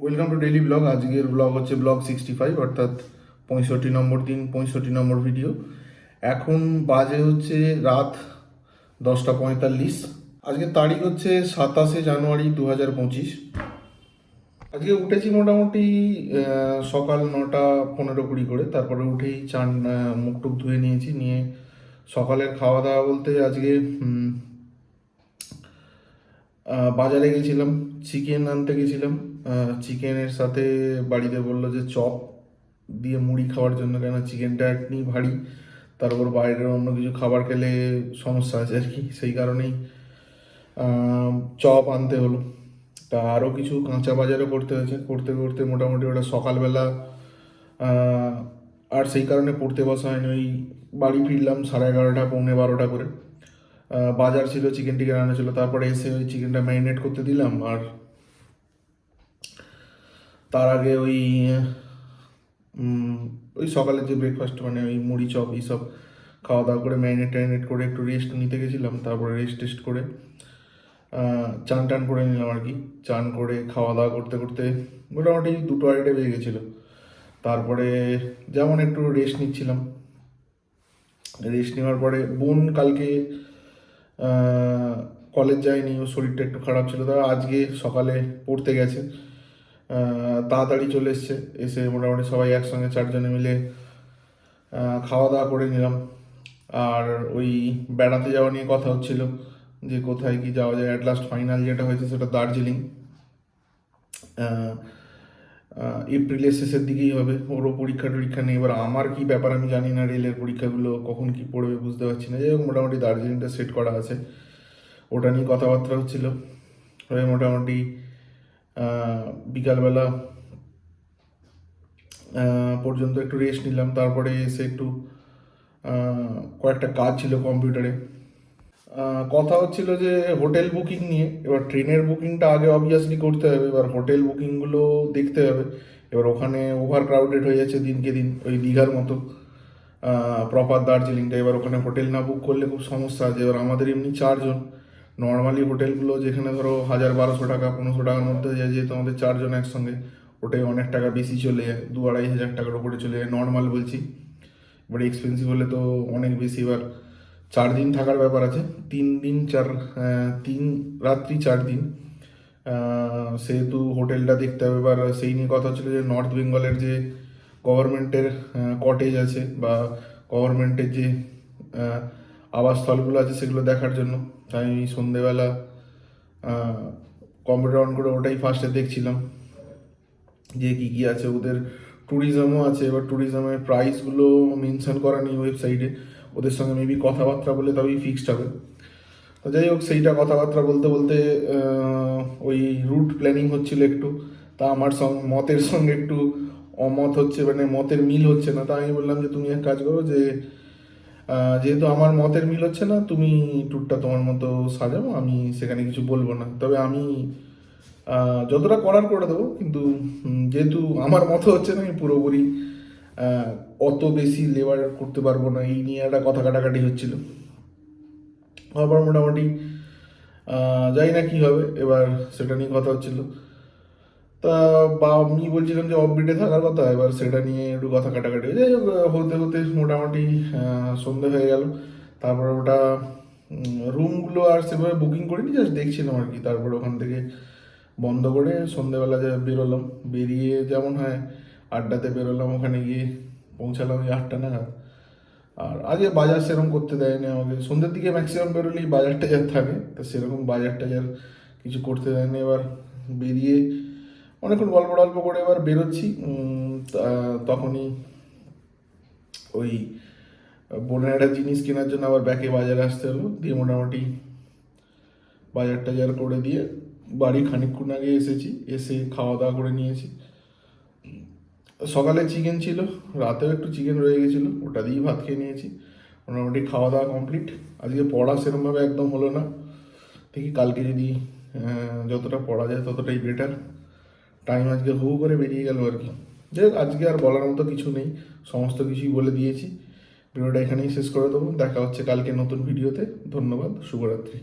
Welcome to daily blog. আজকের blog হচ্ছে blog 65, অর্থাৎ 65 নম্বর দিন, 65 নম্বর ভিডিও। এখন বাজে হচ্ছে রাত 10:45। আজকের তারিখ হচ্ছে 27 জানুয়ারি 2025। আজকে উঠেছি মোটামুটি সকাল 9:15-20 করে। তারপরে উঠেই চান মুখ টুক ধুয়ে নিয়েছি, নিয়ে সকালের খাওয়া দাওয়া বলতে আজকে বাজারে গেছিলাম, চিকেন আনতে গেছিলাম। চিকেনের সাথে বাড়িতে বললো যে চপ দিয়ে মুড়ি খাওয়ার জন্য, কেন চিকেনটা এমনি ভারী, তার উপর বাইরের অন্য কিছু খাবার খেলে সমস্যা আছে আর কি, সেই কারণেই চপ আনতে হলো। তা আরও কিছু কাঁচা বাজারও করতে হয়েছে, করতে করতে মোটামুটি ওটা সকালবেলা। আর সেই কারণে পড়তে বসা হয়নি, ওই বাড়ি ফিরলাম 11:30 পৌনে 12টা করে। বাজার ছিল, চিকেন টিকেন আনা ছিল, তারপরে এসে ওই চিকেনটা ম্যারিনেট করতে দিলাম। আর তার আগে ওই সকালের যে ব্রেকফাস্ট, মানে ওই মুড়ি চপ এইসব খাওয়া দাওয়া করে ম্যারিনেট করে একটু রেস্ট নিতে গেছিলাম। তারপরে রেস্ট করে চান টান করে নিলাম আর কি। চান করে খাওয়া দাওয়া করতে করতে মোটামুটি 2-2:30 বেজে গেছিলো। তারপরে যেমন একটু রেস্ট নিচ্ছিলাম, রেস্ট নেওয়ার পরে বোন কালকে কলেজ যায়নি, ওর শরীরটা একটু খারাপ ছিল, তারা আজকে সকালে পড়তে গেছে। তাড়াতাড়ি চলে এসছে, এসে মোটামুটি সবাই একসঙ্গে 4 জনে মিলে খাওয়া দাওয়া করে নিলাম। আর ওই বেড়াতে যাওয়া নিয়ে কথা হচ্ছিল যে কোথায় কি যাওয়া যায়। অ্যাট লাস্ট ফাইনাল যেটা হয়েছে সেটা দার্জিলিং। এপ্রিলের শেষের দিকেই হবে, ওরও পরীক্ষা নেই। এবার আমার কি ব্যাপার আমি জানি না, রেলের পরীক্ষাগুলো কখন কি পড়বে বুঝতে পারছি না। যাই হোক, মোটামুটি দার্জিলিংটা সেট করা আছে, ওটা নিয়ে কথাবার্তা হচ্ছিল। হয়ে মোটামুটি বিকালবেলা পর্যন্ত একটু রেস্ট নিলাম। তারপরে এসে একটু কয়েকটা কাজ ছিল কম্পিউটারে। কথা হচ্ছিল যে হোটেল বুকিং নিয়ে। এবার ট্রেনের বুকিংটা আগে অবভিয়াসলি করতে হবে, এবার হোটেল বুকিংগুলো দেখতে হবে। এবার ওখানে ওভার ক্রাউডেড হয়ে যাচ্ছে দিনকে দিন, ওই দীঘার মতো প্রপার দার্জিলিংটা। এবার ওখানে হোটেল না বুক করলে খুব সমস্যা আছে। এবার আমাদের এমনি 4 জন, নর্মালি হোটেলগুলো যেখানে ধরো 1000-1200 টাকা 1500 টাকার মধ্যে যায়, যেহেতু আমাদের 4 জন একসঙ্গে, ওটাই অনেক টাকা বেশি চলে যায়, 2-2500 টাকার উপরে চলে যায় নর্মাল বলছি। এবার এক্সপেন্সিভ হলে তো অনেক বেশি। এবার 4 দিন থাকার ব্যাপার আছে, 3 রাত্রি 4 দিন, সেহেতু হোটেলটা দেখতে হবে। এবার সেই নিয়ে কথা হচ্ছিলো যে নর্থ বেঙ্গলের যে গভর্নমেন্টের কটেজ আছে বা গভর্নমেন্টের যে আবাসস্থলগুলো আছে সেগুলো দেখার জন্য। তাই সন্ধেবেলা কম্পিউটার অন করে ওটাই ফার্স্টে দেখছিলাম যে কী কী আছে। ওদের ট্যুরিজমও আছে, এবার ট্যুরিজমের প্রাইসগুলো মেনশন করা নেই ওয়েবসাইটে, ওদের সঙ্গে মেবি কথাবার্তা বলে তবেই ফিক্সড হবে। তো যাই হোক, সেইটা কথাবার্তা বলতে বলতে ওই রুট প্ল্যানিং হচ্ছিল একটু। তা আমার মতের সঙ্গে একটু অমত হচ্ছে, মানে মতের মিল হচ্ছে না। তা আমি বললাম যে তুমি এক কাজ করো, যে যেহেতু আমার মতের মিল হচ্ছে না, তুমি ট্যুরটা তোমার মতো সাজাও, আমি সেখানে কিছু বলবো না। তবে আমি যতটা করার করে দেবো, কিন্তু যেহেতু আমার মতো হচ্ছে না, আমি পুরোপুরি অত বেশি লেবার করতে পারবো না, এই নিয়ে একটা কথা কাটাকাটি হচ্ছিল। আবার মোটামুটি জানি না কী হবে, এবার সেটা নিয়ে কথা হচ্ছিল। তা বা আমি বলছিলাম যে অফবিটে থাকার কথা, এবার সেটা নিয়ে একটু কথা কাটাকাটি হয়ে যাই হোক। হতে হতে মোটামুটি সন্ধে হয়ে গেল। তারপরে ওটা রুমগুলো আর সেভাবে বুকিং করিনি, জাস্ট দেখছিলাম আর কি। তারপরে ওখান থেকে বন্ধ করে সন্ধেবেলা যা বেরোলাম, বেরিয়ে যেমন হয় আড্ডাতে বেরোলাম, ওখানে গিয়ে পৌঁছালাম ওই 8টা নাগাদ। আর আগে বাজার সেরকম করতে দেয়নি আমাকে, সন্ধ্যের দিকে ম্যাক্সিমাম বেরোলেই বাজার টাজার থাকে, তো সেরকম বাজার টাজার কিছু করতে দেয়নি। এবার বেরিয়ে অনেকক্ষণ গল্প টল্প করে এবার বেরোচ্ছি। তখনই ওই বোনের একটা জিনিস কেনার জন্য আবার ব্যাকে বাজারে আসতে হলো, দিয়ে মোটামুটি বাজার টাজার করে দিয়ে বাড়ি খানিকক্ষণ আগে এসেছি, এসে খাওয়া দাওয়া করে নিয়েছি। সকালে চিকেন ছিল, রাতেও একটু চিকেন রয়ে গেছিলো, ওটা দিয়েই ভাত খেয়ে নিয়েছি। মোটামুটি খাওয়া দাওয়া কমপ্লিট। আজকে পড়া সেরকমভাবে একদম হলো না, দেখি কালকে যদি যতটা পড়া যায় ততটাই বেটার। টাইম আজকে হু করে বেরিয়ে গেল আর কি। যাই হোক, আজকে আর বলার মতো কিছু নেই, সমস্ত কিছুই বলে দিয়েছি। ভিডিওটা এখানেই শেষ করে দেবো, দেখা হচ্ছে কালকে নতুন ভিডিওতে। ধন্যবাদ, শুভরাত্রি।